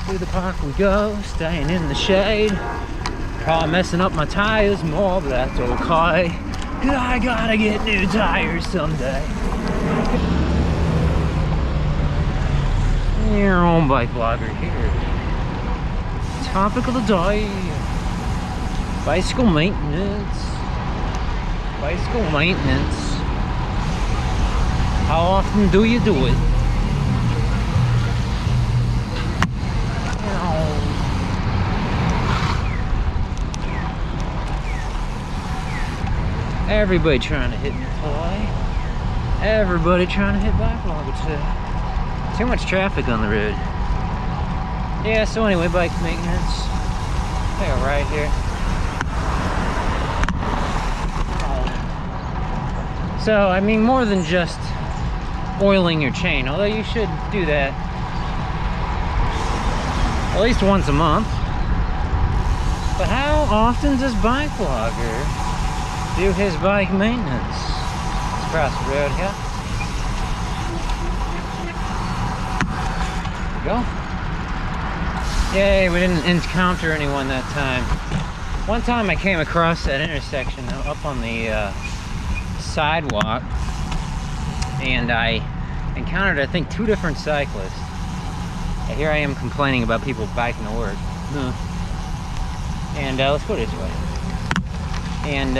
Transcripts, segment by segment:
To the park we go, staying in the shade. Probably messing up my tires more, but that's okay. 'Cause I gotta get new tires someday. Your own bike blogger here. Topic of the day. Bicycle maintenance. Bicycle maintenance. How often do you do it? Everybody trying to hit me toy. Everybody trying to hit BikeBlogger too. Too much traffic on the road. Yeah, so anyway, bike maintenance. Take a right here. So, I mean, more than just oiling your chain, although you should do that at least once a month. But how often does BikeBlogger do his bike maintenance? Let's cross the road here. There we go. Yay, we didn't encounter anyone that time. One time I came across that intersection up on the sidewalk, and I encountered, I think, 2 different cyclists. And here I am complaining about people biking to work. And let's go this way. And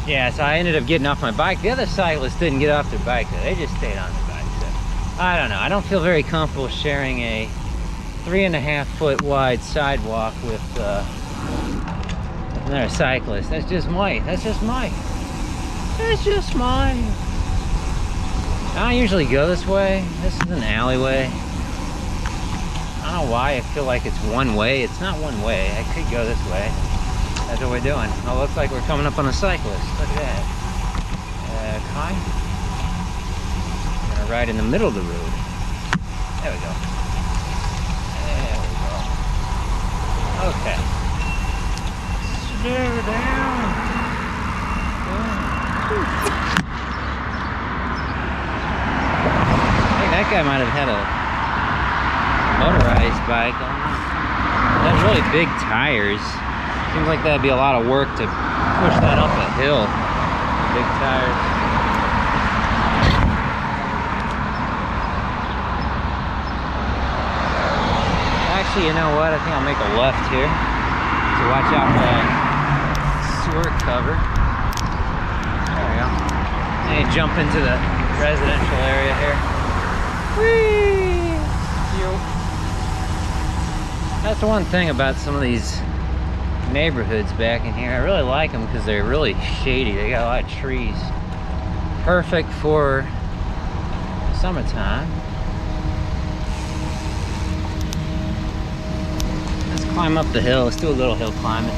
yeah, so I ended up getting off my bike. The other cyclists didn't get off their bike though. They just stayed on their bike. So I don't know. I don't feel very comfortable sharing a 3.5-foot wide sidewalk with another cyclist. That's just my. I don't usually go this way. This is an alleyway. I don't know why I feel like it's one way. It's not one way. I could go this way. That's what we're doing. Oh, looks like we're coming up on a cyclist. Look at that. Okay. Gonna ride in the middle of the road. There we go. There we go. Okay. Slow down. I think that guy might have had a motorized bike. It has really big tires. Seems like that'd be a lot of work to push that up a hill. Big tires. Actually, you know what? I think I'll make a left here to watch out for that sewer cover. There we go. And you jump into the residential area here. Whee! That's one thing about some of these neighborhoods back in here. I really like them because they're really shady. They got a lot of trees. Perfect for summertime. Let's climb up the hill. Let's do a little hill climbing.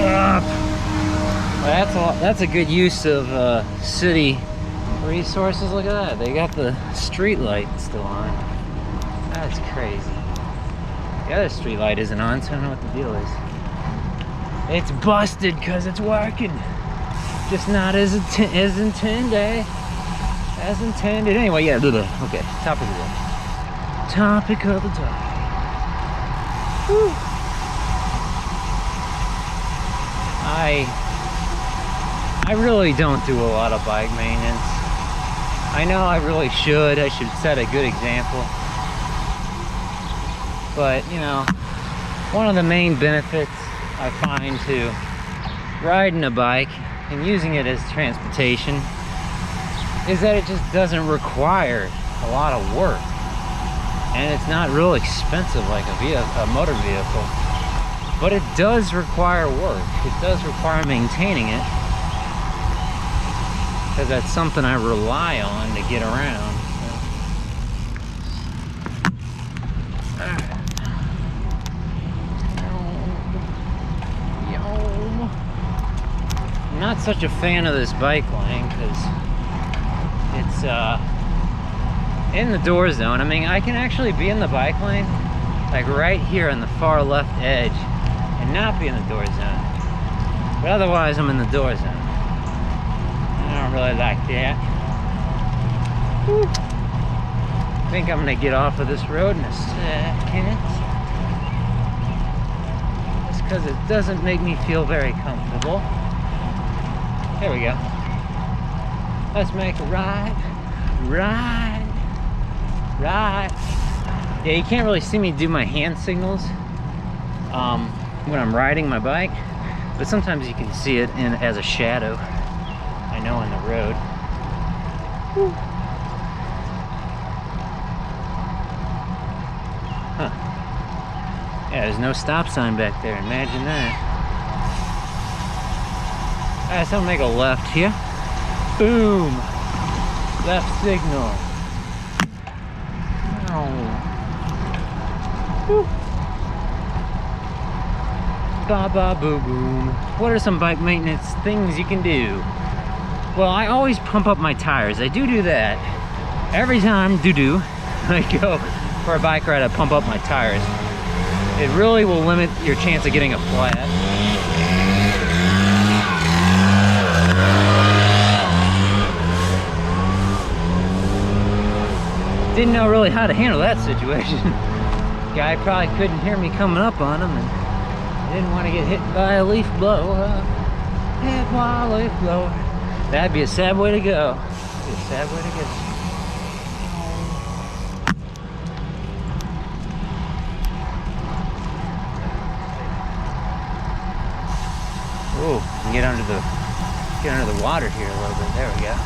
Up. Well, that's a good use of city resources. Look at that. They got the street light still on. That's crazy. The other street light isn't on, so I don't know what the deal is. It's busted because it's working. Just not as intended. As intended. Anyway, yeah, okay, topic of the day. Topic of the day. Whew. I really don't do a lot of bike maintenance. I know I really should. I should set a good example. But, you know, one of the main benefits I find to riding a bike and using it as transportation is that it just doesn't require a lot of work. And it's not real expensive like a motor vehicle. But it does require work. It does require maintaining it. Because that's something I rely on to get around. I'm not such a fan of this bike lane because it's in the door zone. I mean, I can actually be in the bike lane, like right here on the far left edge, and not be in the door zone. But otherwise, I'm in the door zone. I don't really like that. Whew. I think I'm gonna get off of this road in a second. Just because it doesn't make me feel very comfortable. There we go. Let's make a right. Yeah, you can't really see me do my hand signals when I'm riding my bike, but sometimes you can see it as a shadow, I know, on the road. Whew. Huh. Yeah, there's no stop sign back there, imagine that. Alright, so I'll make a left here. Boom! Left signal. Woo. Ba ba boo boom. What are some bike maintenance things you can do? Well, I always pump up my tires. I do that. Every time I go for a bike ride, I pump up my tires. It really will limit your chance of getting a flat. Didn't know really how to handle that situation. Guy probably couldn't hear me coming up on him, and I didn't want to get hit by a leaf blower. Hit by a leaf blower. That'd be a sad way to go. That'd be a sad way to go. Oh, get under the water here a little bit. There we go.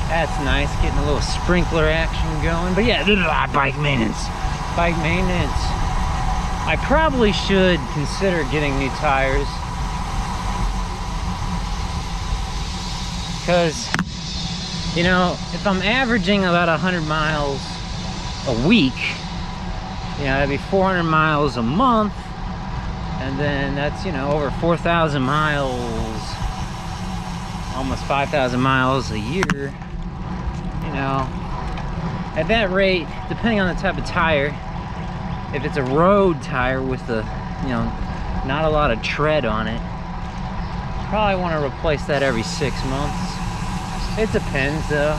That's nice, getting a little sprinkler action going. But yeah, bike maintenance. Bike maintenance. I probably should consider getting new tires, because, you know, if I'm averaging about 100 miles a week, you know, that'd be 400 miles a month, and then that's, you know, over 4,000 miles, almost 5,000 miles a year. You know, at that rate, depending on the type of tire, if it's a road tire with the, you know, not a lot of tread on it, probably want to replace that every 6 months. It depends though.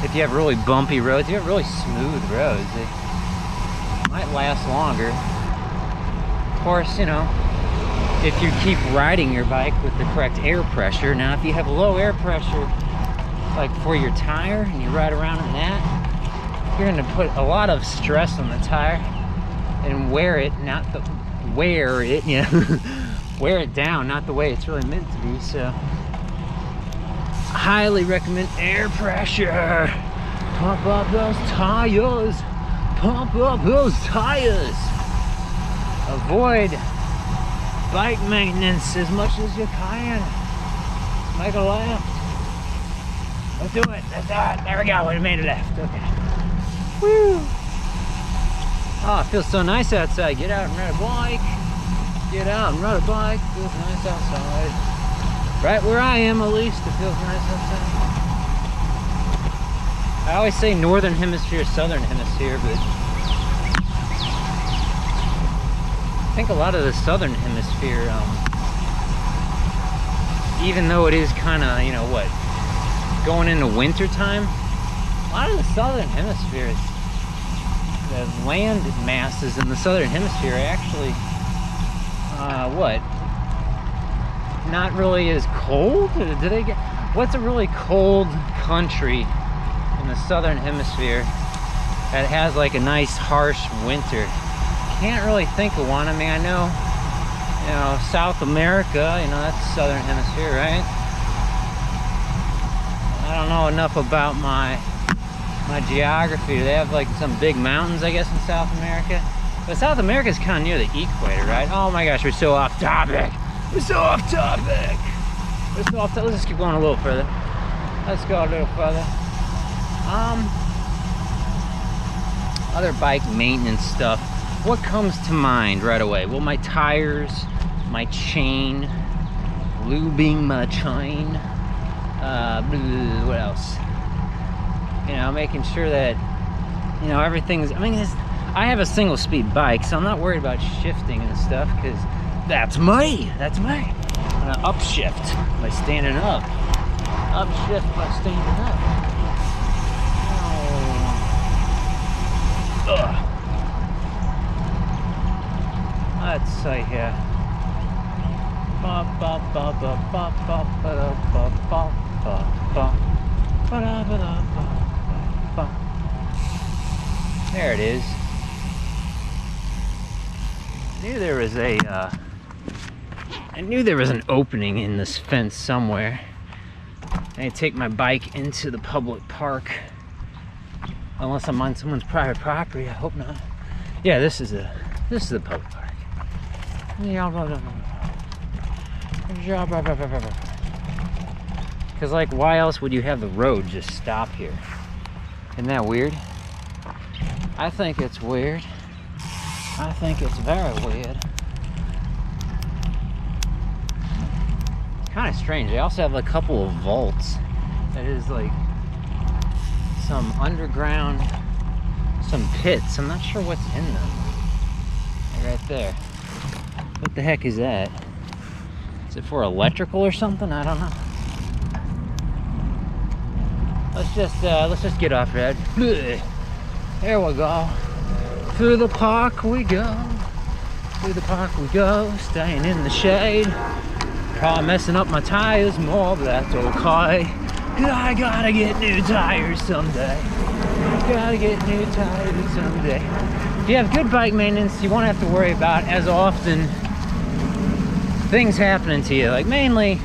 If you have really bumpy roads, you have really smooth roads, they might last longer. Of course, you know, if you keep riding your bike with the correct air pressure. Now, if you have low air pressure, like for your tire, and you ride around in that, you're going to put a lot of stress on the tire and wear it down, not the way it's really meant to be. So highly recommend air pressure. Pump up those tires. Pump up those tires. Avoid bike maintenance as much as you can. Make a left. Let's do it. Let's do it. There we go. We made a left. Okay. Woo. Oh, it feels so nice outside. Get out and ride a bike. Get out and ride a bike. It feels nice outside. Right where I am, at least, it feels nice outside. I always say northern hemisphere, southern hemisphere, but I think a lot of the southern hemisphere, even though it is kind of, you know what, going into winter time, a lot of the southern hemisphere, the land masses in the southern hemisphere are actually, not really as cold? Do they get, what's a really cold country in the southern hemisphere that has like a nice harsh winter? Can't really think of one. I mean, I know, you know, South America, you know, that's southern hemisphere, right? I don't know enough about my geography. They have like some big mountains, I guess, in South America. But South America is kind of near the equator, right? Oh my gosh, we're so off topic. We're so off topic. We're so off topic. Let's just keep going a little further. Let's go a little further. Other bike maintenance stuff. What comes to mind right away? Well, my tires, my chain, lubing my chain. What else? You know, making sure that, you know, everything's, I mean, I have a single speed bike, so I'm not worried about shifting and stuff, because that's me. I'm gonna upshift by standing up. Upshift by standing up. Oh. site here. There it is. I knew there was an opening in this fence somewhere. I take my bike into the public park. Unless I'm on someone's private property, I hope not. Yeah, this is the public park. Because, like, why else would you have the road just stop here? Isn't that weird? I think it's weird. I think it's very weird. It's kind of strange. They also have a couple of vaults. That is like some underground, some pits. I'm not sure what's in them. Right there. What the heck is that? Is it for electrical or something? I don't know. Let's just get off that. There we go. Through the park we go. Through the park we go. Staying in the shade. Probably messing up my tires more, but that's okay. 'Cause I gotta get new tires someday. Gotta get new tires someday. If you have good bike maintenance, you won't have to worry about as often things happening to you. Like, mainly,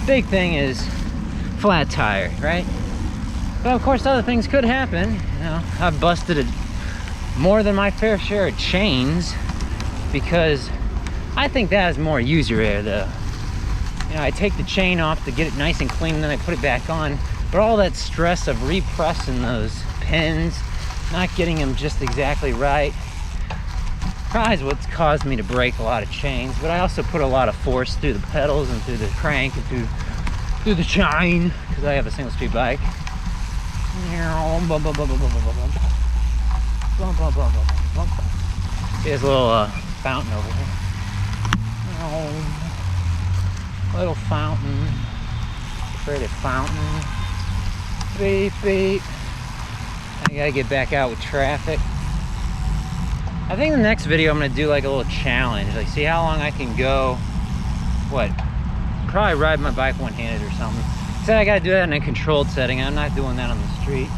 big thing is flat tire, right? But of course, other things could happen. You know, I've busted more than my fair share of chains, because I think that is more user error, though. You know, I take the chain off to get it nice and clean, and then I put it back on. But all that stress of repressing those pins, not getting them just exactly right, probably is what's caused me to break a lot of chains. But I also put a lot of force through the pedals and through the crank and through the chain, because I have a single speed bike. Here's a little fountain over here. Little fountain. Pretty fountain. Beep, beep. I gotta get back out with traffic. I think the next video I'm gonna do like a little challenge. Like, see how long I can go. What? Probably ride my bike one-handed or something. Said I gotta do that in a controlled setting. I'm not doing that on the street.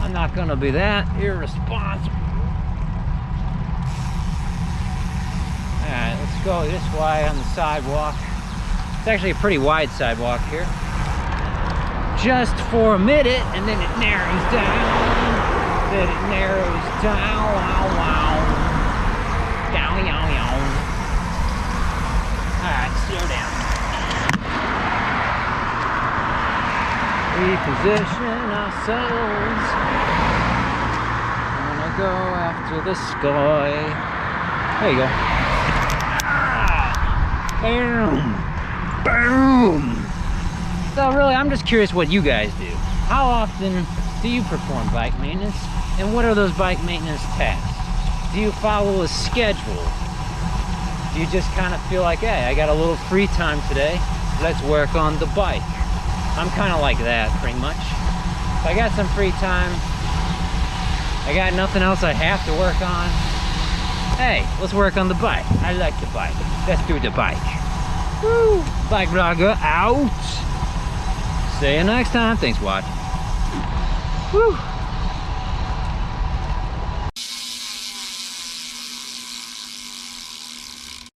I'm not gonna be that irresponsible. Alright, let's go this way on the sidewalk. It's actually a pretty wide sidewalk here. Just for a minute, and then it narrows down. Then it narrows down. Wow, wow. Down, yow, yow. Alright, slow down. Reposition ourselves. I'm gonna go after the sky. There you go. Boom! Boom! So really, I'm just curious what you guys do. How often do you perform bike maintenance? And what are those bike maintenance tasks? Do you follow a schedule? Do you just kind of feel like, hey, I got a little free time today, let's work on the bike? I'm kind of like that, pretty much. If I got some free time, I got nothing else I have to work on, hey, let's work on the bike. I like the bike. Let's do the bike. Woo! Bike blogger out. See you next time. Thanks for watching. Woo!